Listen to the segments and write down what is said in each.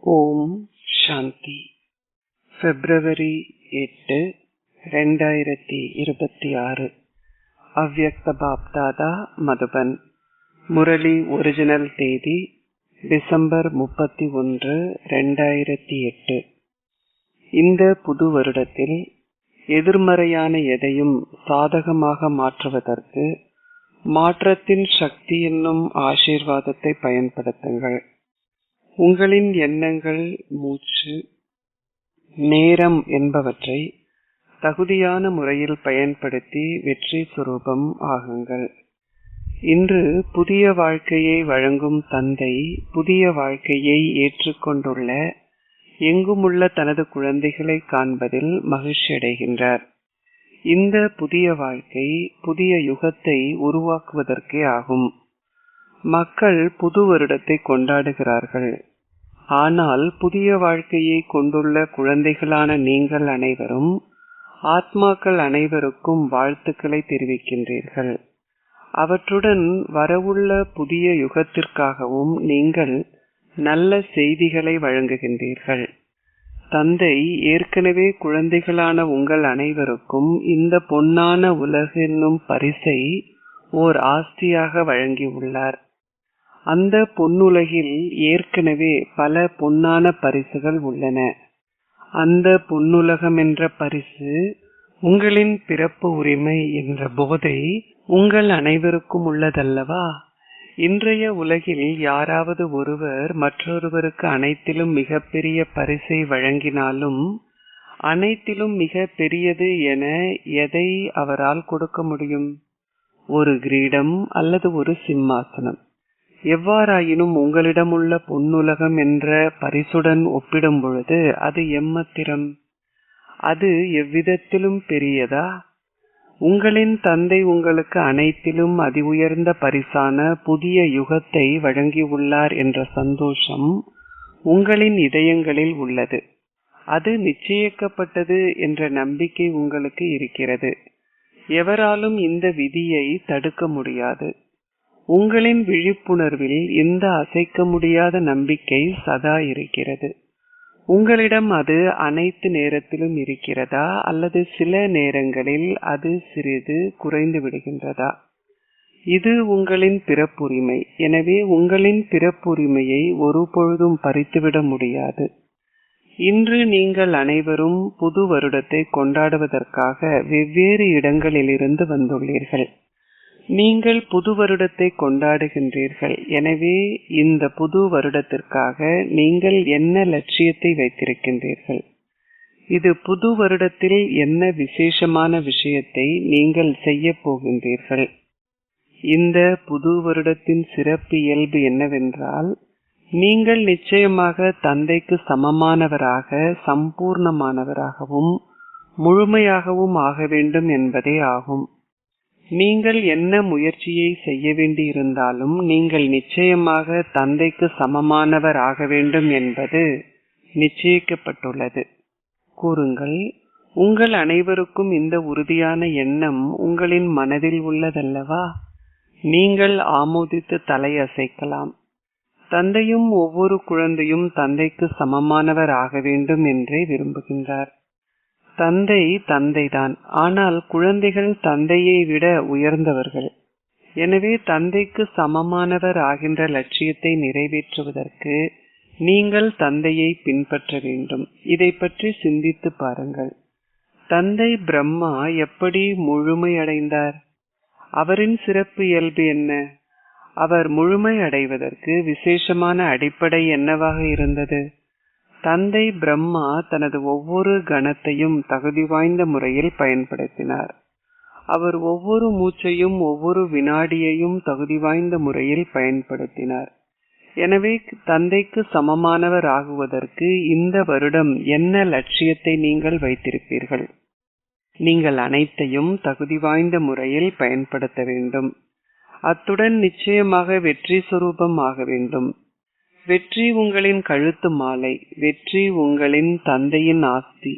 ஓம் சாந்தி. பிப்ரவரி 8, 2026. அவ்யக்த பாப்தாதா, மதுபன். முரளி ஒரிஜினல் தேதி டிசம்பர் 31, 2008. இந்த புது வருடத்தில் எதிர்மறையான எதையும் சாதகமாக மாற்றுவதற்கு மாற்றத்தின் சக்தி என்னும் ஆசீர்வாதத்தை பயன்படுத்துங்கள். உங்களின் எண்ணங்கள், மூச்சு, நேரம் என்பவற்றை தகுதியான முறையில் பயன்படுத்தி வெற்றி சுரூபம் ஆகுங்கள். இன்று புதிய வாழ்க்கையை வழங்கும் தந்தை புதிய வாழ்க்கையை ஏற்றுக்கொண்டுள்ள எங்குமுள்ள தனது குழந்தைகளை காண்பதில் மகிழ்ச்சி அடைகின்றார். இந்த புதிய வாழ்க்கை புதிய யுகத்தை உருவாக்குவதற்கே ஆகும். மக்கள் புது வருடத்தை கொண்டாடுகிறார்கள். ஆனால் புதிய வாழ்க்கையை கொண்டுள்ள குழந்தைகளான நீங்கள் அனைவரும் ஆத்மாக்கள் அனைவருக்கும் வாழ்த்துக்களை தெரிவிக்கின்றீர்கள். அவற்றுடன் வரவுள்ள புதிய யுகத்திற்காகவும் நீங்கள் நல்ல செய்திகளை வழங்குகின்றீர்கள். தந்தை ஏற்கனவே குழந்தைகளான உங்கள் அனைவருக்கும் இந்த பொன்னான உலகு என்னும் பரிசை ஓர் ஆஸ்தியாக வழங்கியுள்ளார். அந்த பொன்னுலகில் ஏற்கனவே பல பொன்னான பரிசுகள் உள்ளன. அந்த பொன்னுலகம் என்ற பரிசு உங்களின் பிறப்பு உரிமை என்ற போதை உங்கள் அனைவருக்கும் உள்ளதல்லவா? இன்றைய உலகில் யாராவது ஒருவர் மற்றொருவருக்கு அனைத்திலும் மிகப்பெரிய பரிசை வழங்கினாலும் அனைத்திலும் மிக பெரியது என எதை அவரால் கொடுக்க முடியும்? ஒரு கிரீடம் அல்லது ஒரு சிம்மாசனம். எவ்வாறாயினும் உங்களிடமுள்ள பொன்னுலகம் என்ற பரிசுடன் ஒப்பிடும் பொழுது அது எம்மத்திரம்? அது எவ்விதத்திலும் பெரியதா? உங்களின் தந்தை உங்களுக்கு அனைத்திலும் அதி உயர்ந்த பரிசான புதிய யுகத்தை வழங்கியுள்ளார் என்ற சந்தோஷம் உங்களின் இதயங்களில் உள்ளது. அது நிச்சயிக்கப்பட்டது என்ற நம்பிக்கை உங்களுக்கு இருக்கிறது. எவராலும் இந்த விதியை தடுக்க முடியாது. உங்களின் விழிப்புணர்வில் இந்த அசைக்க முடியாத நம்பிக்கை சதா இருக்கிறது. உங்களிடம் அது அனைத்து நேரத்திலும் இருக்கிறதா அல்லது சில நேரங்களில் அது சிறிது குறைந்து விடுகின்றதா? இது உங்களின் பிறப்புரிமை. எனவே உங்களின் பிறப்புரிமையை ஒருபொழுதும் பறித்துவிட முடியாது. இன்று நீங்கள் அனைவரும் புது வருடத்தை கொண்டாடுவதற்காக வெவ்வேறு இடங்களிலிருந்து வந்துள்ளீர்கள். நீங்கள் புது வருடத்தை கொண்டாடுகின்றீர்கள். எனவே இந்த புது வருடத்திற்காக நீங்கள் என்ன லட்சியத்தை வைத்திருக்கின்றீர்கள்? இது புது வருடத்தில் என்ன விசேஷமான விஷயத்தை நீங்கள் செய்ய போகின்றீர்கள்? இந்த புது வருடத்தின் சிறப்பு இயல்பு என்னவென்றால், நீங்கள் நிச்சயமாக தந்தைக்கு சமமானவராக, சம்பூர்ணமானவராகவும் முழுமையாகவும் ஆக வேண்டும் என்பதே ஆகும். நீங்கள் என்ன முயற்சியை செய்ய வேண்டியிருந்தாலும் நீங்கள் நிச்சயமாக தந்தைக்கு சமமானவர் ஆக வேண்டும் என்பது நிச்சயிக்கப்பட்டுள்ளது. கூறுங்கள், உங்கள் அனைவருக்கும் இந்த உறுதியான எண்ணம் உங்களின் மனதில் உள்ளதல்லவா? நீங்கள் ஆமோதித்து தலையசைக்கலாம். தந்தையும் ஒவ்வொரு குழந்தையும் தந்தைக்கு சமமானவர் ஆக வேண்டும் என்றே விரும்புகின்றார். தந்தை தந்தைதான். ஆனால் குழந்தைகள் தந்தையை விட உயர்ந்தவர்கள். எனவே தந்தைக்கு சமமானவர் ஆகின்ற லட்சியத்தை நிறைவேற்றுவதற்கு நீங்கள் தந்தையை பின்பற்ற வேண்டும். இதை பற்றி சிந்தித்து பாருங்கள். தந்தை பிரம்மா எப்படி முழுமையடைந்தார்? அவரின் சிறப்பு இயல்பு என்ன? அவர் முழுமை அடைவதற்கு விசேஷமான அடிப்படை என்னவாக இருந்தது? தந்தை பிரம்மா தனது ஒவ்வொரு கணத்தையும் தகுதி வாய்ந்த முறையில் பயன்படுத்தினார். அவர் ஒவ்வொரு மூச்சையும் ஒவ்வொரு வினாடியையும் தகுதி வாய்ந்த முறையில் பயன்படுத்தினார். எனவே தந்தைக்கு சமமானவர் ஆகுவதற்கு இந்த வருடம் என்ன லட்சியத்தை நீங்கள் வைத்திருப்பீர்கள்? நீங்கள் அனைத்தையும் தகுதி வாய்ந்த முறையில் பயன்படுத்த வேண்டும். அத்துடன் நிச்சயமாக வெற்றி சுரூபம் ஆக வேண்டும். வெற்றி உங்களின் கழுத்து மாலை. வெற்றி உங்களின் தந்தையின் ஆஸ்தி.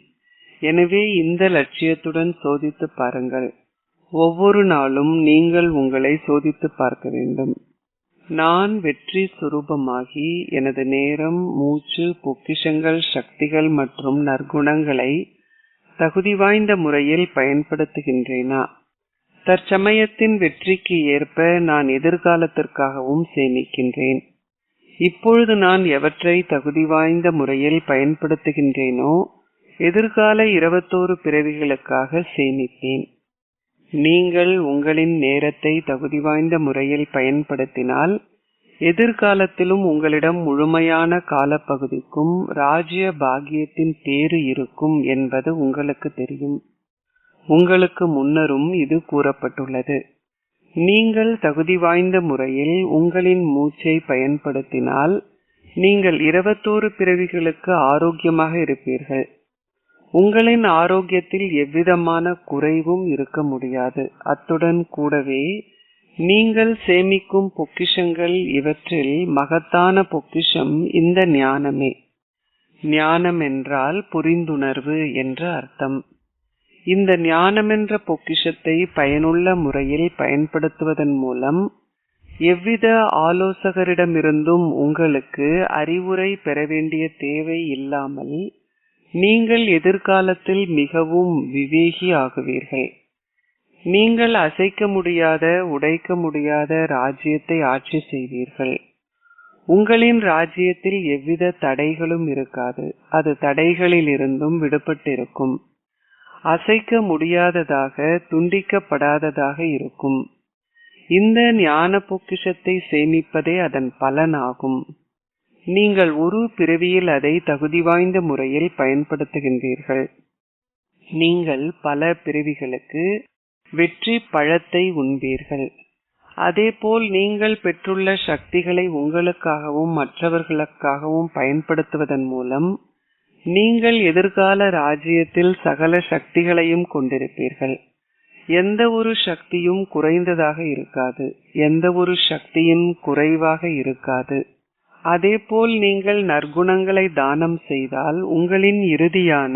எனவே இந்த லட்சியத்துடன் சோதித்து பாருங்கள். ஒவ்வொரு நாளும் நீங்கள் உங்களை சோதித்து பார்க்க வேண்டும். நான் வெற்றி சுரூபமாகி எனது நேரம், மூச்சு, பொக்கிஷங்கள், சக்திகள் மற்றும் நற்குணங்களை தகுதி வாய்ந்த முறையில் பயன்படுத்துகின்றேனா? தற்சமயத்தின் வெற்றிக்கு ஏற்ப நான் எதிர்காலத்திற்காகவும் சேமிக்கின்றேன். இப்பொழுது நான் எவற்றை தகுதி வாய்ந்த முறையில் பயன்படுத்துகின்றேனோ எதிர்கால 21 பிறவிகளுக்காக சேமிப்பேன். நீங்கள் உங்களின் நேரத்தை தகுதி வாய்ந்த முறையில் பயன்படுத்தினால் எதிர்காலத்திலும் உங்களிடம் முழுமையான காலப்பகுதிக்கும் ராஜ்ய பாக்கியத்தின் பேறு இருக்கும் என்பது உங்களுக்கு தெரியும். உங்களுக்கு முன்னரும் இது கூறப்பட்டுள்ளது. நீங்கள் தகுதி வாய்ந்த முறையில் உங்களின் மூச்சை பயன்படுத்தினால் நீங்கள் 21 பிறவிகளுக்கு ஆரோக்கியமாக இருப்பீர்கள். உங்களின் ஆரோக்கியத்தில் எவ்விதமான குறைவும் இருக்க முடியாது. அத்துடன் கூடவே நீங்கள் சேமிக்கும் பொக்கிஷங்கள், இவற்றில் மகத்தான பொக்கிஷம் இந்த ஞானமே. ஞானம் என்றால் புரிந்துணர்வு என்று அர்த்தம். இந்த ஞானமென்ற பொக்கிஷத்தை பயனுள்ள முறையில் பயன்படுத்துவதன் மூலம் எவ்வித ஆலோசகரிடமிருந்தும் உங்களுக்கு அறிவுரை பெற வேண்டிய தேவை இல்லாமல் நீங்கள் எதிர்காலத்தில் மிகவும் விவேகி ஆகுவீர்கள். நீங்கள் அசைக்க முடியாத, உடைக்க முடியாத ராஜ்யத்தை ஆட்சி செய்வீர்கள். உங்களின் ராஜ்யத்தில் எவ்வித தடைகளும் இருக்காது. அது தடைகளில் இருந்தும் விடுபட்டிருக்கும். அசைக்க முடியாததாக, துண்டிக்கப்படாததாக இருக்கும். இந்த ஞான பொக்கிஷத்தை சேமிப்பதே அதன் பலனாகும். நீங்கள் ஒரு பிறவியில் அதை தகுதி வாய்ந்த முறையில் பயன்படுத்துகின்றீர்கள். நீங்கள் பல பிறவிகளுக்கு வெற்றி பழத்தை உண்பீர்கள். அதேபோல் நீங்கள் பெற்றுள்ள சக்திகளை உங்களுக்காகவும் மற்றவர்களுக்காகவும் பயன்படுத்துவதன் மூலம் நீங்கள் எதிர்கால ராஜ்யத்தில் சகல சக்திகளையும் கொண்டிருப்பீர்கள். எந்த ஒரு சக்தியும் குறைந்ததாக இருக்காது. எந்த ஒரு சக்தியும் குறைவாக இருக்காது. அதேபோல் நீங்கள் நற்குணங்களை தானம் செய்தால் உங்களின் இறுதியான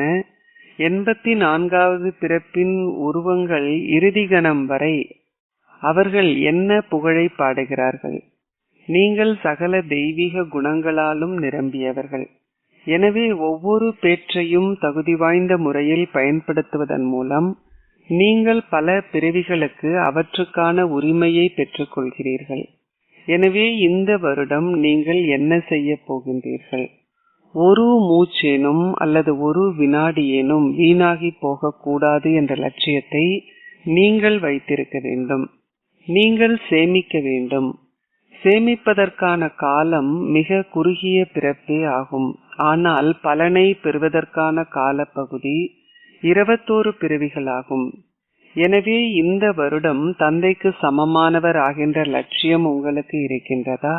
84வது பிறப்பின் உருவங்கள் இறுதி கணம் வரை அவர்கள் என்ன புகழை பாடுகிறார்கள். நீங்கள் சகல தெய்வீக குணங்களாலும் நிரம்பியவர்கள். எனவே ஒவ்வொரு பேற்றையும் தகுதி வாய்ந்த முறையில் பயன்படுத்துவதன் மூலம் நீங்கள் பல பிறவிகளுக்கு அவற்றுக்கான உரிமையை பெற்றுக் கொள்கிறீர்கள். எனவே இந்த வருடம் நீங்கள் என்ன செய்ய போகின்றீர்கள்? ஒரு மூச்சேனும் அல்லது ஒரு வினாடியேனும் வீணாகி போகக்கூடாது என்ற லட்சியத்தை நீங்கள் வைத்திருக்க வேண்டும். நீங்கள் சேமிக்க வேண்டும். சேமிப்பதற்கான காலம் மிக குறுகிய பிறப்பே ஆகும். ஆனால் பலனை பெறுவதற்கான காலப்பகுதி 21 பிறவிகளாகும். எனவே இந்த வருடம் தந்தைக்கு சமமானவர் ஆகின்ற லட்சியம் உங்களுக்கு இருக்கின்றதா?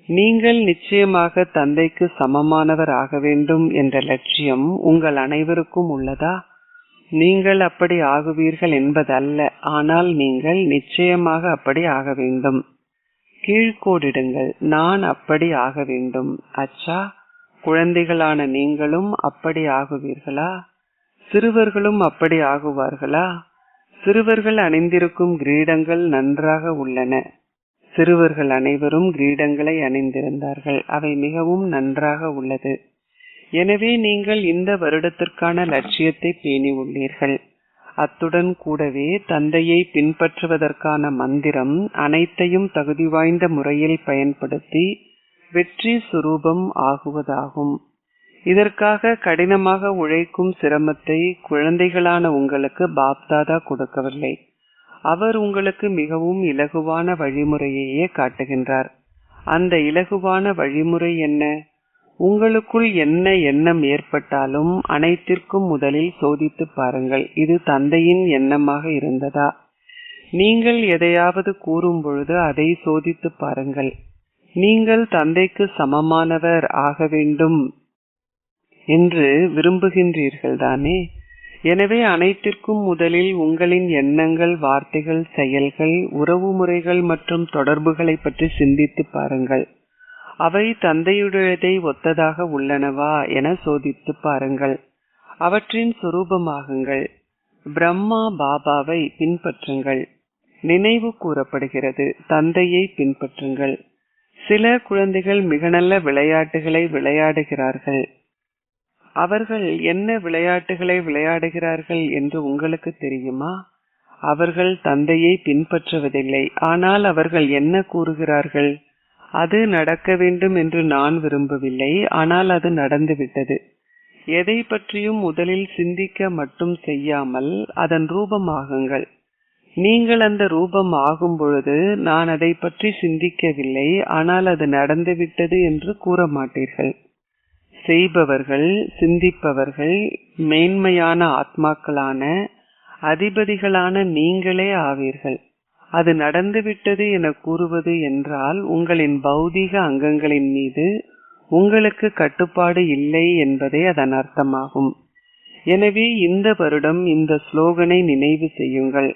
நீங்கள் நிச்சயமாக தந்தைக்கு சமமானவர் ஆக வேண்டும் என்ற லட்சியம் உங்கள் அனைவருக்கும் உள்ளதா? நீங்கள் அப்படி ஆகுவீர்கள் என்பதல்ல, ஆனால் நீங்கள் நிச்சயமாக அப்படி ஆக வேண்டும். கீழ்கோடிடுங்கள், நான் அப்படி ஆக வேண்டும். அச்சா, குழந்தைகளான நீங்களும் அப்படி ஆகுவீர்களா? சிறுவர்களும் அப்படி ஆகுவார்களா? சிறுவர்கள் அணிந்திருக்கும் கிரீடங்கள் நன்றாக உள்ளன. சிறுவர்கள் அனைவரும் கிரீடங்களை அணிந்திருந்தார்கள். அவை மிகவும் நன்றாக உள்ளது. எனவே நீங்கள் இந்த வருடத்திற்கான லட்சியத்தை பேணி உள்ளீர்கள். அத்துடன் கூடவே தந்தையை பின்பற்றுவதற்கான மந்திரம் அனைத்தையும் தகுதி வாய்ந்த முறையில் பயன்படுத்தி வெற்றி சுரூபம் ஆகுவதாகும். இதற்காக கடினமாக உழைக்கும் சிரமத்தை குழந்தைகளான உங்களுக்கு பாப்தாதா கொடுக்கவில்லை. அவர் உங்களுக்கு மிகவும் இலகுவான வழிமுறையையே காட்டுகின்றார். அந்த இலகுவான வழிமுறை என்ன? உங்களுக்குள் என்ன எண்ணம் ஏற்பட்டாலும் அனைத்திற்கும் முதலில் சோதித்து பாருங்கள், இது தந்தையின் எண்ணமாக இருந்ததா? நீங்கள் எதையாவது கூறும் பொழுது அதை சோதித்து பாருங்கள். நீங்கள் தந்தைக்கு சமமானவர் ஆக வேண்டும் என்று விரும்புகின்றீர்கள் தானே? எனவே அனைத்திற்கும் முதலில் உங்களின் எண்ணங்கள், வார்த்தைகள், செயல்கள், உறவு முறைகள் மற்றும் தொடர்புகளை பற்றி சிந்தித்து பாருங்கள். அவை தந்தையுடையதை ஒத்ததாக உள்ளனவா என சோதித்து பாருங்கள். அவற்றின் சுரூபமாகுங்கள். பிரம்மா பாபாவை பின்பற்றுங்கள். நினைவு கூறப்படுகிறது, தந்தையை பின்பற்றுங்கள். சில குழந்தைகள் மிக நல்ல விளையாட்டுகளை விளையாடுகிறார்கள். அவர்கள் என்ன விளையாட்டுகளை விளையாடுகிறார்கள் என்று உங்களுக்கு தெரியுமா? அவர்கள் தந்தையை பின்பற்றுவதில்லை. ஆனால் அவர்கள் என்ன கூறுகிறார்கள்? அது நடக்க வேண்டும் என்று நான் விரும்பவில்லை, ஆனால் அது நடந்துவிட்டது. எதை பற்றியும் முதலில் சிந்திக்க மட்டும் செய்யாமல் அதன் ரூபமாகுங்கள். நீங்கள் அந்த ரூபம் ஆகும் பொழுது நான் அதை பற்றி சிந்திக்கவில்லை, ஆனால் அது நடந்துவிட்டது என்று கூற மாட்டீர்கள். செய்பவர்கள், சிந்திப்பவர்கள், மேன்மையான ஆத்மாக்களான அதிபதிகளான நீங்களே ஆவீர்கள். அது நடந்துவிட்டது என கூறுவது என்றால் உங்களின் பௌதீக அங்கங்களின் மீது உங்களுக்கு கட்டுப்பாடு இல்லை என்பதே அதன் அர்த்தமாகும். எனவே இந்த வருடம் இந்த ஸ்லோகனை நினைவு செய்யுங்கள்.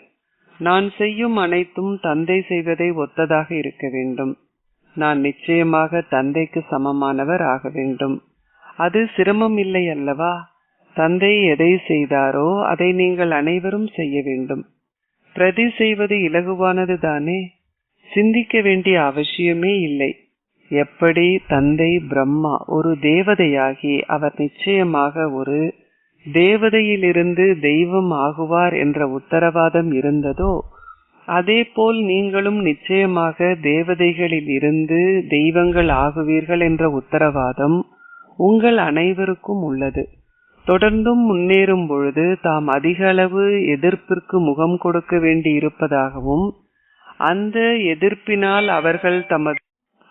நான் செய்யும் அனைத்தும் தந்தை செய்வதை ஒத்ததாக இருக்க வேண்டும். நான் நிச்சயமாக தந்தைக்கு சமமானவர் ஆக வேண்டும். அது சிரமம் இல்லை அல்லவா? தந்தை எதை செய்தாரோ அதை நீங்கள் அனைவரும் செய்ய வேண்டும். பிரதி செய்வது இலகுவானது தானே? சிந்திக்க வேண்டிய அவசியமே இல்லை. எப்படி தந்தை பிரம்மா ஒரு தேவதையாகி அவர் நிச்சயமாக ஒரு தேவதையிலிருந்து தெய்வம் ஆகுவார் என்ற உத்தரவாதம் இருந்ததோ, அதேபோல் நீங்களும் நிச்சயமாக தேவதைகளில் இருந்து தெய்வங்கள் ஆகுவீர்கள் என்ற உத்தரவாதம் உங்கள் அனைவருக்கும் உள்ளது. தொடர்ந்தும் முன்னேறும் பொழுது தாம் அதிக அளவு எதிர்ப்பிற்கு முகம் கொடுக்க வேண்டி இருப்பதாகவும், அந்த எதிர்ப்பினால் அவர்கள்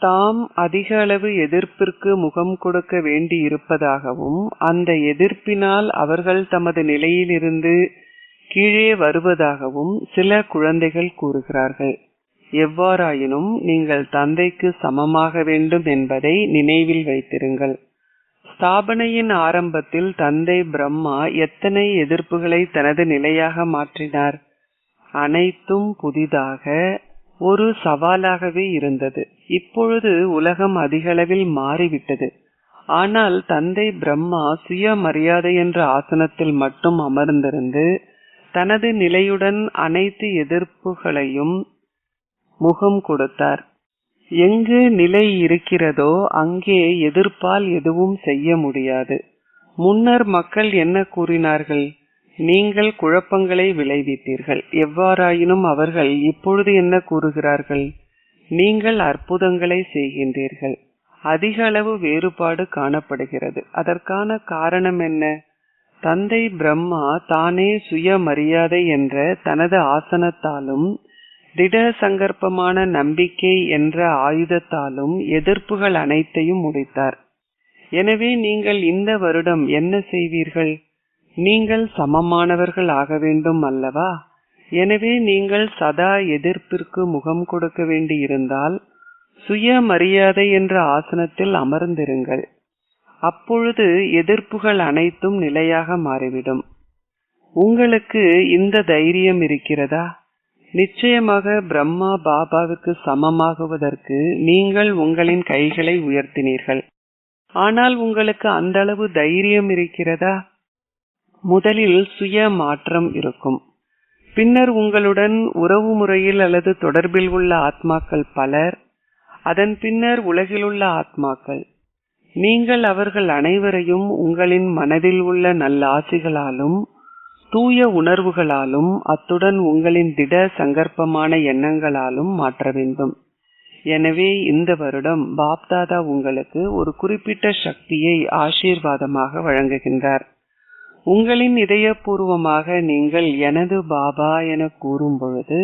தாம் அதிக அளவு எதிர்ப்பிற்கு முகம் கொடுக்க வேண்டி இருப்பதாகவும், அந்த எதிர்ப்பினால் அவர்கள் தமது நிலையிலிருந்து கீழே வருவதாகவும் சில குழந்தைகள் கூறுகிறார்கள். எவ்வாறாயினும் நீங்கள் தந்தைக்கு சமமாக வேண்டும் என்பதை நினைவில் வைத்திருங்கள். ஸ்தாபனையின் ஆரம்பத்தில் தந்தை பிரம்மா எத்தனை எதிர்ப்புகளை தனது நிலையாக மாற்றினார்? அனைத்தும் புதிதாக ஒரு சவாலாகவே இருந்தது. இப்பொழுது உலகம் அதிகளவில் மாறிவிட்டது. ஆனால் தந்தை பிரம்மா சுய மரியாதை என்ற ஆசனத்தில் மட்டும் அமர்ந்திருந்து தனது நிலையுடன் அனைத்து எதிர்ப்புகளையும் முகம் கொடுத்தார். எங்கு நிலை இருக்கிறதோ அங்கே எதிர்ப்பால் எதுவும் செய்ய முடியாது. முன்னர் மக்கள் என்ன கூறினார்கள்? நீங்கள் குழப்பங்களை விளைவித்தீர்கள். எவ்வாறாயினும் அவர்கள் இப்பொழுது என்ன கூறுகிறார்கள்? நீங்கள் அற்புதங்களை செய்கின்றீர்கள். அதிக அளவு வேறுபாடு காணப்படுகிறது. அதற்கான காரணம் என்ன? தந்தை பிரம்மா தானே சுய மரியாதை என்ற தனது ஆசனத்தாலும் திட சங்கற்பமான நம்பிக்கை என்ற ஆயுதத்தாலும் எதிர்ப்புகள் அனைத்தையும் முடித்தார். எனவே நீங்கள் இந்த வருடம் என்ன செய்வீர்கள்? நீங்கள் சமமானவர்கள் ஆக வேண்டும் அல்லவா? எனவே நீங்கள் சதா எதிர்ப்பிற்கு முகம் கொடுக்க வேண்டி இருந்தால் சுய மரியாதை என்ற ஆசனத்தில் அமர்ந்திருங்கள். அப்பொழுது எதிர்ப்புகள் அனைத்தும் நிலையாக மாறிவிடும். உங்களுக்கு இந்த தைரியம் இருக்கிறதா? நிச்சயமாக பிரம்மா பாபாவுக்கு சமமாகுவதற்கு நீங்கள் உங்களின் கைகளை உயர்த்தினீர்கள். ஆனால் உங்களுக்கு அந்த அளவு தைரியம் இருக்கிறதா? முதலில் சுய மாற்றம் இருக்கும். பின்னர் உங்களுடன் உறவு முறையில் அல்லது தொடர்பில் உள்ள ஆத்மாக்கள் பலர், அதன் பின்னர் உலகிலுள்ள ஆத்மாக்கள். நீங்கள் அவர்கள் அனைவரையும் உங்களின் மனதில் உள்ள நல்லாசிகளாலும் தூய உணர்வுகளாலும் அத்துடன் உங்களின் திட சங்கற்பமான எண்ணங்களாலும் மாற்ற வேண்டும். எனவே இந்த வருடம் பாப்தாதா உங்களுக்கு ஒரு குறிப்பிட்ட சக்தியை ஆசீர்வாதமாக வழங்குகின்றார். உங்களின் இதயபூர்வமாக நீங்கள் எனது பாபா என கூறும் பொழுது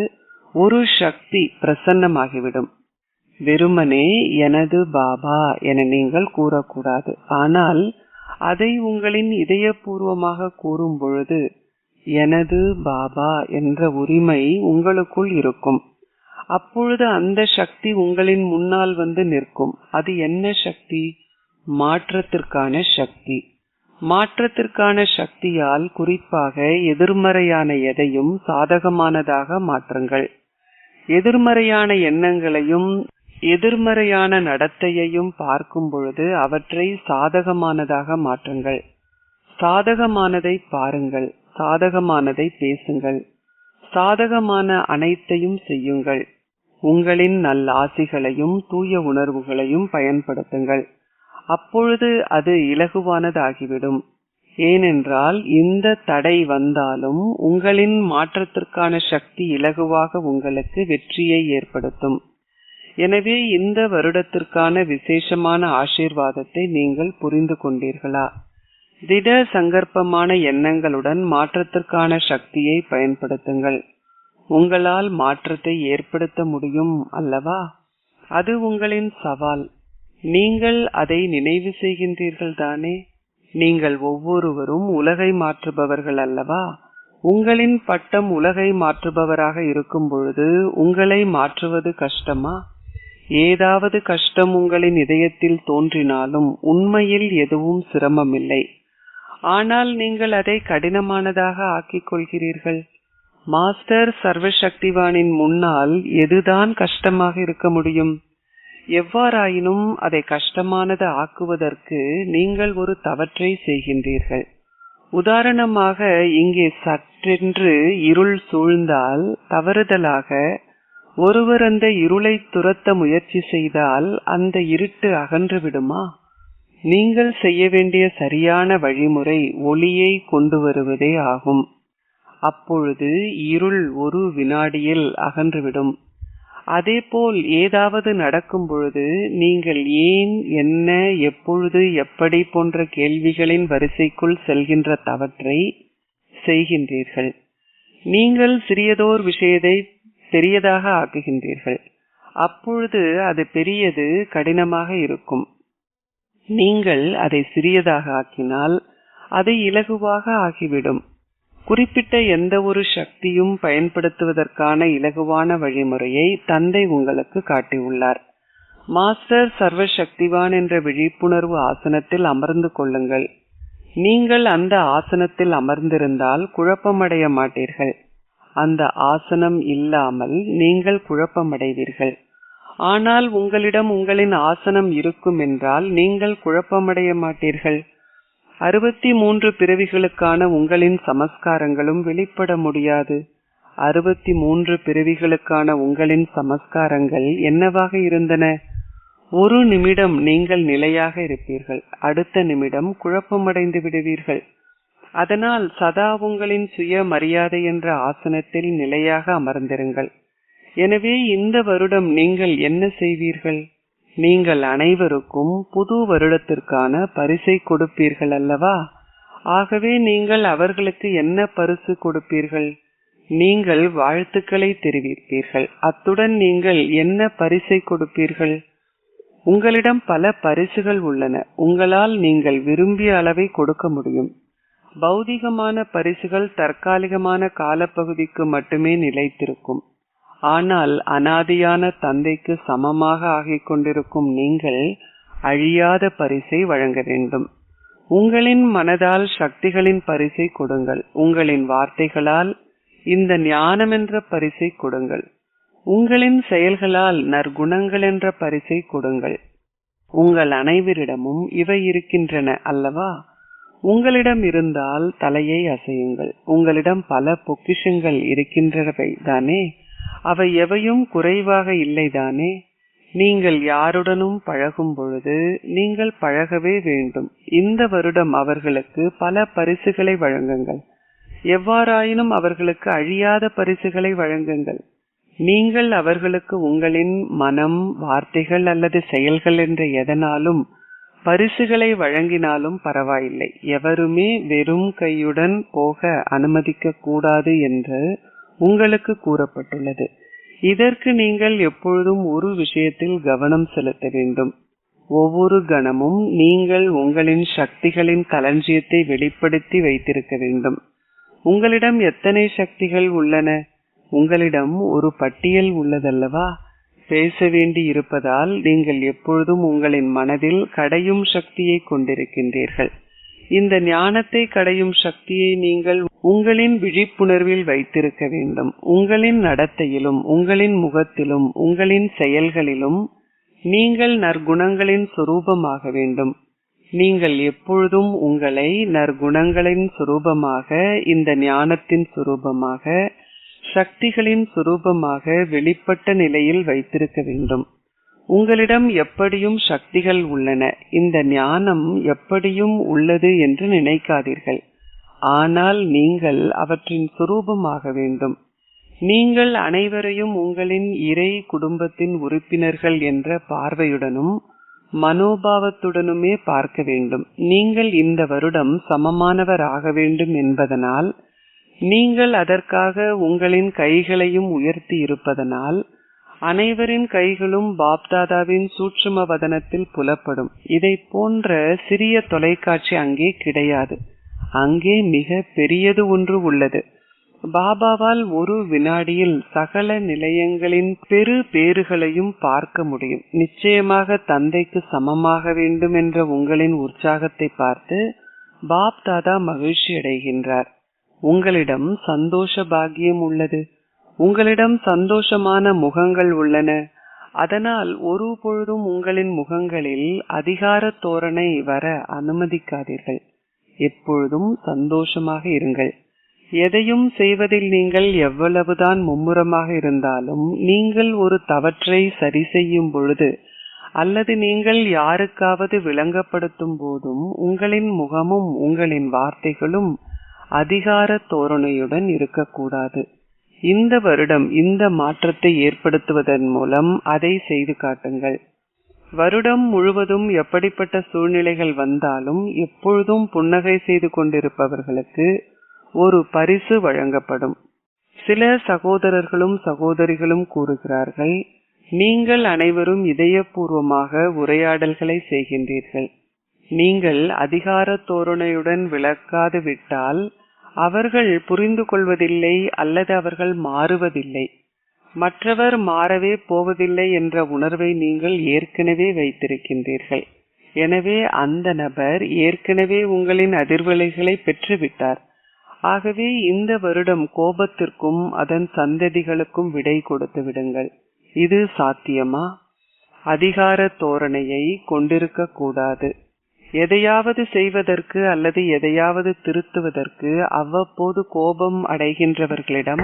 ஒரு சக்தி பிரசன்னமாகிவிடும். வெறுமனே எனது பாபா என நீங்கள் கூறக்கூடாது. ஆனால் அதை உங்களின் இதயபூர்வமாக கூறும் பொழுது எனது பாபா என்ற உரிமை உங்களுக்குள் இருக்கும். அப்பொழுது அந்த சக்தி உங்களின் முன்னால் வந்து நிற்கும். அது என்ன சக்தி? மாற்றத்திற்கான சக்தி. மாற்றத்திற்கான சக்தியால் குறிப்பாக எதிர்மறையான எதையும் சாதகமானதாக மாற்றுங்கள். எதிர்மறையான எண்ணங்களையும் எதிர்மறையான நடத்தையையும் பார்க்கும் பொழுது அவற்றை சாதகமானதாக மாற்றுங்கள். சாதகமானதை பாருங்கள், சாதகமானதை பேசுங்கள், சாதகமான அனைத்தையும் செய்யுங்கள். உங்களின் நல்லாசிகளையும் தூய உணர்வுகளையும் பயன்படுத்துங்கள். அப்பொழுது அது இலகுவானதாகிவிடும். ஏனென்றால் இந்த தடை வந்தாலும் உங்களின் மாற்றத்திற்கான சக்தி இலகுவாக உங்களுக்கு வெற்றியை ஏற்படுத்தும். எனவே இந்த வருடத்திற்கான விசேஷமான ஆசீர்வாதத்தை நீங்கள் புரிந்து கொண்டீர்களா? திட சங்கற்பமான எண்ணங்களுடன் மாற்றத்திற்கான சக்தியை பயன்படுத்துங்கள். உங்களால் மாற்றத்தை ஏற்படுத்த முடியும் அல்லவா? அது உங்களின் சவால். நீங்கள் அதை நினைவு செய்கின்றீர்கள் தானே? நீங்கள் ஒவ்வொருவரும் உலகை மாற்றுபவர்கள் அல்லவா? உங்களின் பட்டம் உலகை மாற்றுபவராக இருக்கும் பொழுது உங்களை மாற்றுவது கஷ்டமா? ஏதாவது கஷ்டம் உங்களின் இதயத்தில் தோன்றினாலும் உண்மையில் எதுவும் சிரமமில்லை. ஆனால் நீங்கள் அதை கடினமானதாக ஆக்கிக் கொள்கிறீர்கள். மாஸ்டர் சர்வசக்திவானின் முன்னால் எதுதான் கஷ்டமாக இருக்க முடியும்? எவ்வாறாயினும் அதை கஷ்டமானது ஆக்குவதற்கு நீங்கள் ஒரு தவற்றை செய்கின்றீர்கள். உதாரணமாக, இங்கே சற்றென்று இருள் சூழ்ந்தால் தவறுதலாக ஒருவர் அந்த இருளை துரத்த முயற்சி செய்தால் அந்த இருட்டு அகன்று விடுமா? நீங்கள் செய்ய வேண்டிய சரியான வழிமுறை ஒளியை கொண்டு வருவதே ஆகும். அப்பொழுது இருள் ஒரு வினாடியில் அகன்றுவிடும். அதேபோல் ஏதாவது நடக்கும் பொழுது நீங்கள் ஏன், என்ன, எப்பொழுது, எப்படி போன்ற கேள்விகளின் வரிசைக்குள் செல்கின்ற தவற்றை செய்கின்றீர்கள். நீங்கள் சிறியதோர் விஷயத்தை பெரியதாக ஆக்குகின்றீர்கள். அப்பொழுது அது பெரியது கடினமாக இருக்கும். நீங்கள் அதை சிறியதாக ஆக்கினால் அதை இலகுவாக ஆகிவிடும். குறிப்பிட்ட எந்த ஒரு சக்தியும் பயன்படுத்துவதற்கான இலகுவான வழிமுறையை தந்தை உங்களுக்கு காட்டியுள்ளார். மாஸ்டர் சர்வசக்திவான் என்ற விழிப்புணர்வு ஆசனத்தில் அமர்ந்து கொள்ளுங்கள். நீங்கள் அந்த ஆசனத்தில் அமர்ந்திருந்தால் குழப்பமடைய மாட்டீர்கள். அந்த ஆசனம் இல்லாமல் நீங்கள் குழப்பமடைவீர்கள். ஆனால் உங்களிடம் உங்களின் ஆசனம் இருக்கும் என்றால் நீங்கள் குழப்பமடைய மாட்டீர்கள். 63 பிறவிகளுக்கான உங்களின் சமஸ்காரங்களும் வெளிப்பட முடியாது. 63 பிறவிகளுக்கான உங்களின் சமஸ்காரங்கள் என்னவாக இருந்தன? ஒரு நிமிடம் நீங்கள் நிலையாக இருப்பீர்கள், அடுத்த நிமிடம் குழப்பமடைந்து விடுவீர்கள். அதனால் சதா உங்களின் சுய மரியாதை என்ற ஆசனத்தில் நிலையாக அமர்ந்திருங்கள். எனவே இந்த வருடம் நீங்கள் என்ன செய்வீர்கள்? நீங்கள் அனைவருக்கும் புது வருடத்திற்கான பரிசை கொடுப்பீர்கள் அல்லவா? ஆகவே நீங்கள் அவர்களுக்கு என்ன பரிசு கொடுப்பீர்கள்? நீங்கள் வாழ்த்துக்களை தெரிவிப்பீர்கள். அத்துடன் நீங்கள் என்ன பரிசை கொடுப்பீர்கள்? உங்களிடம் பல பரிசுகள் உள்ளன. உங்களால் நீங்கள் விரும்பிய அளவை கொடுக்க முடியும். பௌதிகமான பரிசுகள் தற்காலிகமான காலப்பகுதிக்கு மட்டுமே நிலைத்திருக்கும். ஆனால் அனாதியான தந்தைக்கு சமமாக ஆகிக் கொண்டிருக்கும் நீங்கள் அழியாத பரிசை வழங்க வேண்டும். உங்களின் மனதால் சக்திகளின் பரிசை கொடுங்கள். உங்களின் வார்த்தைகளால் இந்த ஞானம் என்ற பரிசை கொடுங்கள். உங்களின் செயல்களால் நற்குணங்கள் என்ற பரிசை கொடுங்கள். உங்கள் அனைவரிடமும் இவை இருக்கின்றன அல்லவா? உங்களிடம் இருந்தால் தலையை அசையுங்கள். உங்களிடம் பல பொக்கிஷங்கள் இருக்கின்றவை தானே? அவை எவையும் குறைவாக இல்லைதானே? நீங்கள் யாருடனும் பழகும் பொழுது நீங்கள் பழகவே வேண்டும். இந்த வருடம் அவர்களுக்கு பல பரிசுகளை வழங்குங்கள். எவ்வாறாயினும் அவர்களுக்கு அழியாத பரிசுகளை வழங்குங்கள். நீங்கள் அவர்களுக்கு உங்களின் மனம், வார்த்தைகள் அல்லது செயல்கள் என்ற எதனாலும் பரிசுகளை வழங்கினாலும் பரவாயில்லை. எவருமே வெறும் கையுடன் போக அனுமதிக்க கூடாது என்று உங்களுக்கு கூறப்பட்டுள்ளது. இதற்கு நீங்கள் எப்பொழுதும் ஒரு விஷயத்தில் கவனம் செலுத்த வேண்டும். ஒவ்வொரு கணமும் நீங்கள் உங்களின் சக்திகளின் களஞ்சியத்தை வெளிப்படுத்தி வைத்திருக்க வேண்டும். உங்களிடம் எத்தனை சக்திகள் உள்ளன? உங்களிடம் ஒரு பட்டியல் உள்ளதல்லவா? பேச வேண்டி இருப்பதால் நீங்கள் எப்பொழுதும் உங்களின் மனதில் கடையும் சக்தியை கொண்டிருக்கின்றீர்கள். இந்த ஞானத்தை கடையும் சக்தியை நீங்கள் உங்களின் விழிப்புணர்வில் வைத்திருக்க வேண்டும். உங்களின் நடத்தையிலும், உங்களின் முகத்திலும், உங்களின் செயல்களிலும் நீங்கள் நற்குணங்களின் சொரூபமாக வேண்டும். நீங்கள் எப்பொழுதும் உங்களை நற்குணங்களின் சொரூபமாக, இந்த ஞானத்தின் சொரூபமாக, சக்திகளின் சுரூபமாக வெளிப்பட்ட நிலையில் வைத்திருக்க வேண்டும். உங்களிடம் எப்படியும் சக்திகள் உள்ளன, இந்த ஞானம் எப்படியும் உள்ளது என்று நினைக்காதீர்கள். ஆனால் நீங்கள் அவற்றின் சுரூபமாக வேண்டும். நீங்கள் அனைவரையும் உங்களின் இறை குடும்பத்தின் உறுப்பினர்கள் என்ற பார்வையுடனும் மனோபாவத்துடனுமே பார்க்க வேண்டும். நீங்கள் இந்த வருடம் சமமானவர் ஆக வேண்டும் என்பதனால், நீங்கள் அதற்காக உங்களின் கைகளையும் உயர்த்தி இருப்பதனால், அனைவரின் கைகளும் பாப்தாதாவின் சூட்சும வதனத்தில் புலப்படும். இதை போன்ற சிறிய தொலைக்காட்சி அங்கே கிடையாது. அங்கே மிக பெரியது ஒன்று உள்ளது. பாபாவால் ஒரு வினாடியில் சகல நிலையங்களின் பெரு பேறுகளையும் பார்க்க முடியும். நிச்சயமாக தந்தைக்கு சமமாக வேண்டும் என்ற உங்களின் உற்சாகத்தை பார்த்து பாப் தாதா மகிழ்ச்சி அடைகின்றார். உங்களிடம் சந்தோஷ பாக்கியம் உள்ளது. உங்களிடம் சந்தோஷமான முகங்கள் உள்ளன. அதனால் ஒரு பொழுதும் உங்களின் முகங்களில் அதிகார தோரணை வர அனுமதிக்காதீர்கள். எப்பொழுதும் சந்தோஷமாக இருங்கள். எதையும் செய்வதில் நீங்கள் எவ்வளவுதான் மும்முரமாக இருந்தாலும், நீங்கள் ஒரு தவற்றை சரி செய்யும் பொழுது அல்லது நீங்கள் யாருக்காவது விளங்கப்படுத்தும் போதும் உங்களின் முகமும் உங்களின் வார்த்தைகளும் அதிகார தோரணையுடன் இருக்கக்கூடாது. இந்த வருடம் இந்த மாற்றத்தை ஏற்படுத்துவதன் மூலம் அதை செய்து காட்டுங்கள். வருடம் முழுவதும் எப்படிப்பட்ட சூழ்நிலைகள் வந்தாலும் எப்பொழுதும் புன்னகை செய்து கொண்டிருப்பவர்களுக்கு ஒரு பரிசு வழங்கப்படும். சில சகோதரர்களும் சகோதரிகளும் கூறுகிறார்கள், நீங்கள் அனைவரும் இதயபூர்வமாக உரையாடல்களை செய்கின்றீர்கள். நீங்கள் அதிகார தோரணையுடன் விளக்காது விட்டால் அவர்கள் புரிந்து கொள்வதில்லை அல்லது அவர்கள் மாறுவதில்லை. மற்றவர் மாறவே போவதில்லை என்ற உணர்வை நீங்கள் ஏற்கனவே வைத்திருக்கின்றீர்கள். எனவே அந்த நபர் ஏற்கனவே உங்களின் அதிர்வலைகளை பெற்றுவிட்டார். ஆகவே இந்த வருடம் கோபத்திற்கும் அதன் சந்ததிகளுக்கும் விடை கொடுத்து விடுங்கள். இது சாத்தியமா? அதிகார தோரணையை கொண்டிருக்க கூடாது. எதையாவது செய்வதற்கு அல்லது எதையாவது திருத்துவதற்கு அவ்வப்போது கோபம் அடைகின்றவர்களிடம்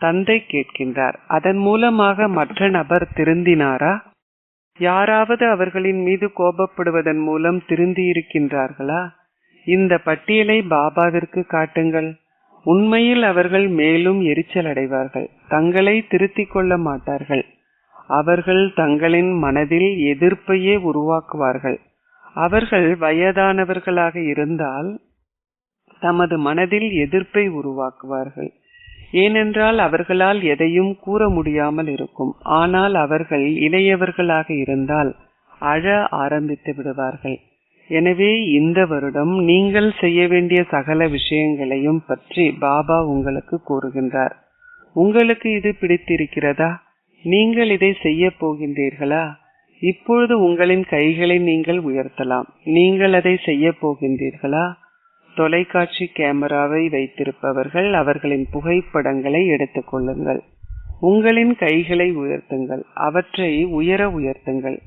தந்தை கேட்கின்றார், அதன் மூலமாக மற்ற நபர் திருந்தினாரா? யாராவது அவர்களின் மீது கோபப்படுவதன் மூலம் திருந்தி இருக்கின்றார்களா? இந்த பட்டியலை பாபாவிற்கு காட்டுங்கள். உண்மையில் அவர்கள் மேலும் எரிச்சல் அடைவார்கள். தங்களை திருத்திக் கொள்ள மாட்டார்கள். அவர்கள் தங்களின் மனதில் எதிர்ப்பையே உருவாக்குவார்கள். அவர்கள் வயதானவர்களாக இருந்தால் தமது மனதில் எதிர்ப்பை உருவாக்குவார்கள். ஏனென்றால் அவர்களால் எதையும் கூற முடியாமல் இருக்கும். ஆனால் அவர்கள் இளையவர்களாக இருந்தால் அழ ஆரம்பித்து விடுவார்கள். எனவே இந்த வருடம் நீங்கள் செய்ய வேண்டிய சகல விஷயங்களையும் பற்றி பாபா உங்களுக்கு கூறுகின்றார். உங்களுக்கு இது பிடித்திருக்கிறதா? நீங்கள் இதை செய்ய போகின்றீர்களா? இப்பொழுது உங்களின் கைகளை நீங்கள் உயர்த்தலாம். நீங்கள் அதை செய்ய போகின்றீர்களா? தொலைக்காட்சி கேமராவை வைத்திருப்பவர்கள் அவர்களின் புகைப்படங்களை எடுத்துக் கொள்ளுங்கள். உங்களின் கைகளை உயர்த்துங்கள். அவற்றை உயர்த்துங்கள்.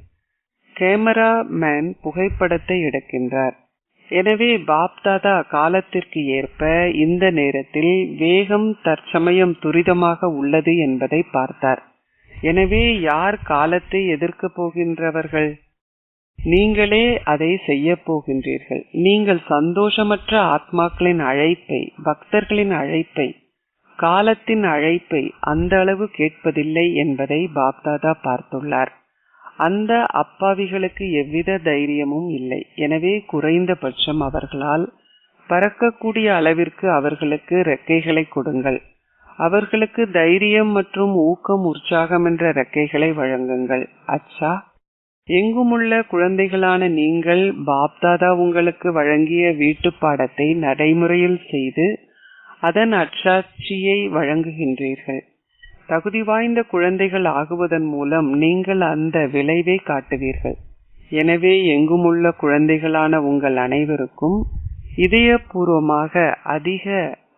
கேமரா மேன் புகைப்படத்தை எடுக்கின்றார். எனவே பாப்தாதா காலத்திற்கு ஏற்ப இந்த நேரத்தில் வேகம் தற்சமயம் துரிதமாக உள்ளது என்பதை பார்த்தார். எனவே யார் காலத்தை எதிர்க்க போகின்றவர்கள்? நீங்களே அதை செய்ய போகின்றீர்கள். நீங்கள் சந்தோஷமற்ற ஆத்மாக்களின் அழைப்பை, பக்தர்களின் அழைப்பை, காலத்தின் அழைப்பை அந்த அளவு கேட்பதில்லை என்பதை பாப்தாதா பார்த்துள்ளார். அந்த அப்பாவிகளுக்கு எவ்வித தைரியமும் இல்லை. எனவே குறைந்தபட்சம் அவர்களால் பறக்கக்கூடிய அளவிற்கு அவர்களுக்கு ரெக்கைகளை கொடுங்கள். அவர்களுக்கு தைரியம் மற்றும் ஊக்கம், உற்சாகம் என்ற ரெக்கைகளை வழங்குங்கள். அச்சா, எங்குமுள்ள குழந்தைகளான நீங்கள் பாப்தாதா உங்களுக்கு வழங்கிய வீட்டு பாடத்தை நடைமுறையில் செய்து அதன் அச்சாட்சியை வழங்குகின்றீர்கள். தகுதி வாய்ந்த குழந்தைகள் ஆகுவதன் மூலம் நீங்கள் அந்த விளைவை காட்டுவீர்கள். எனவே எங்குமுள்ள குழந்தைகளான உங்கள் அனைவருக்கும் இதயபூர்வமாக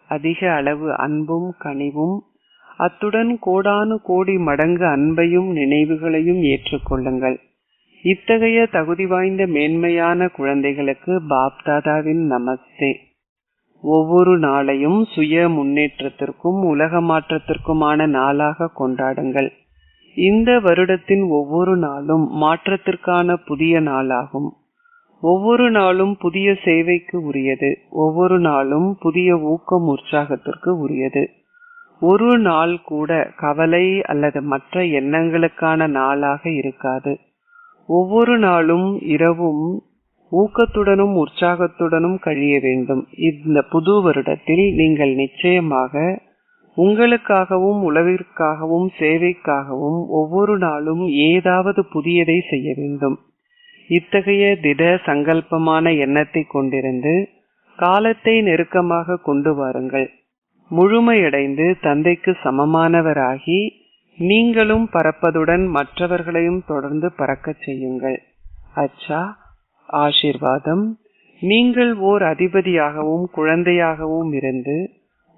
அதிக அளவு அன்பும் கனிவும், அத்துடன் கோடானு கோடி மடங்கு அன்பையும் நினைவுகளையும் ஏற்றுக்கொள்ளுங்கள். இத்தகைய தகுதி வாய்ந்த மேன்மையான குழந்தைகளுக்கு பாப்தாதாவின் நமஸ்தே. ஒவ்வொரு நாளையும் சுய முன்னேற்றத்திற்கும் உலக மாற்றத்திற்குமான நாளாக கொண்டாடுங்கள். இந்த வருடத்தின் ஒவ்வொரு நாளும் மாற்றத்திற்கான புதிய நாளாகும். ஒவ்வொரு நாளும் புதிய சேவைக்கு உரியது. ஒவ்வொரு நாளும் புதிய ஊக்கம் உற்சாகத்திற்கு உரியது. ஒரு நாள் கூட கவலை அல்லது மற்ற எண்ணங்களுக்கான நாளாக இருக்காது. ஒவ்வொரு நாளும் இரவும் ஊக்கத்துடனும் உற்சாகத்துடனும் கழிய வேண்டும். இந்த புது வருடத்தில் நீங்கள் நிச்சயமாக உங்களுக்காகவும் உலகிற்காகவும் சேவைக்காகவும் ஒவ்வொரு நாளும் ஏதாவது புதியதை செய்ய வேண்டும். இத்தகைய திட சங்கல்பமான எண்ணத்தை கொண்டிருந்து காலத்தை நெருக்கமாக கொண்டு வாருங்கள். முழுமையடைந்து தந்தைக்கு சமமானவராகி நீங்களும் பறப்பதுடன் மற்றவர்களையும் தொடர்ந்து பறக்கச் செய்யுங்கள். அச்சா, ஆசீர்வாதம். நீங்கள் ஓர் அதிபதியாகவும் குழந்தையாகவும் இருந்து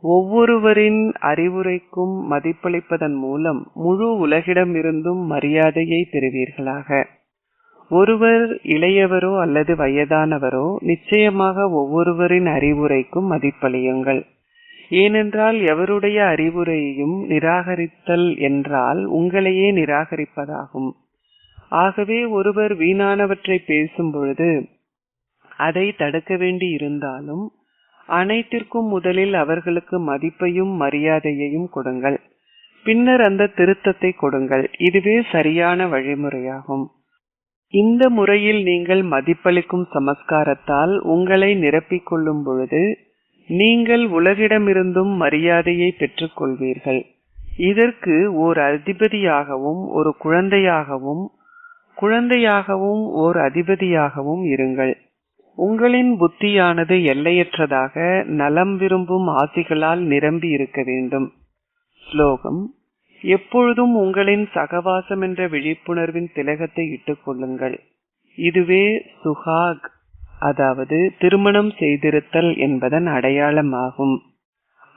ஒவ்வொருவரின் அறிவுரைக்கும் மதிப்பளிப்பதன் மூலம் முழு உலகிடமிருந்தும் மரியாதையை பெறுவீர்களாக. ஒருவர் இளையவரோ அல்லது வயதானவரோ நிச்சயமாக ஒவ்வொருவரின் அறிவுரைக்கும் மதிப்பளியுங்கள். ஏனென்றால் எவருடைய அறிவுரையையும் நிராகரித்தல் என்றால் உங்களையே நிராகரிப்பதாகும். ஆகவே ஒருவர் வீணானவற்றை பேசும் பொழுது அதை தடுக்க வேண்டி இருந்தாலும் அனைத்திற்கும் முதலில் அவர்களுக்கு மதிப்பையும் மரியாதையையும் கொடுங்கள். பின்னர் அந்த திருத்தத்தை கொடுங்கள். இதுவே சரியான வழிமுறையாகும். இந்த முறையில் நீங்கள் மதிப்பளிக்கும் சமஸ்காரத்தால் உங்களை நிரப்பிக் கொள்ளும் பொழுது நீங்கள் உலகிடமிருந்தும் மரியாதையை பெற்றுக் கொள்வீர்கள். இதற்கு ஓர் அதிபதியாகவும் ஒரு குழந்தையாகவும் ஓர் அதிபதியாகவும் இருங்கள். உங்களின் புத்தியானது எல்லையற்றதாக நலம் விரும்பும் ஆசிகளால் நிரம்பி இருக்க வேண்டும். ஸ்லோகம்: எப்பொழுதும் உங்களின் சகவாசம் என்ற விழிப்புணர்வின் திலகத்தை இட்டுக் கொள்ளுங்கள். இதுவே சுஹாக், அதாவது திருமணம் செய்திருத்தல் என்பதன் அடையாளமாகும்.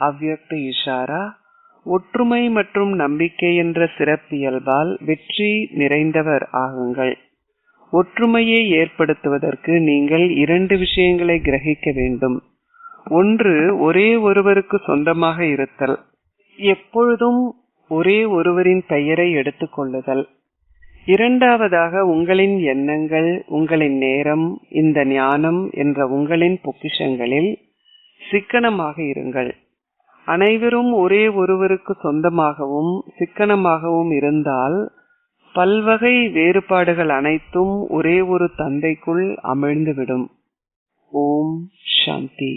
அவ்யக்த இஷாரா: ஒற்றுமை மற்றும் நம்பிக்கை என்ற சிறப்பியல்பால் வெற்றி நிறைந்தவர் ஆகுங்கள். ஒற்றுமையை ஏற்படுத்துவதற்கு நீங்கள் 2 விஷயங்களை கிரகிக்க வேண்டும். ஒன்று, ஒரே ஒருவருக்கு சொந்தமாக இருத்தல். எப்பொழுதும் ஒரே ஒருவரின் பெயரை எடுத்துக் கொள்ளுதல். இரண்டாவதாக, உங்களின் எண்ணங்கள், உங்களின் நேரம், இந்த ஞானம் என்ற உங்களின் பொக்கிஷங்களில் சிக்கனமாக இருங்கள். அனைவரும் ஒரே ஒருவருக்கு சொந்தமாகவும் சிக்கனமாகவும் இருந்தால் பல்வகை வேறுபாடுகள் அனைத்தும் ஒரே ஒரு தந்தைக்குள் அமிழ்ந்துவிடும். ஓம் சாந்தி.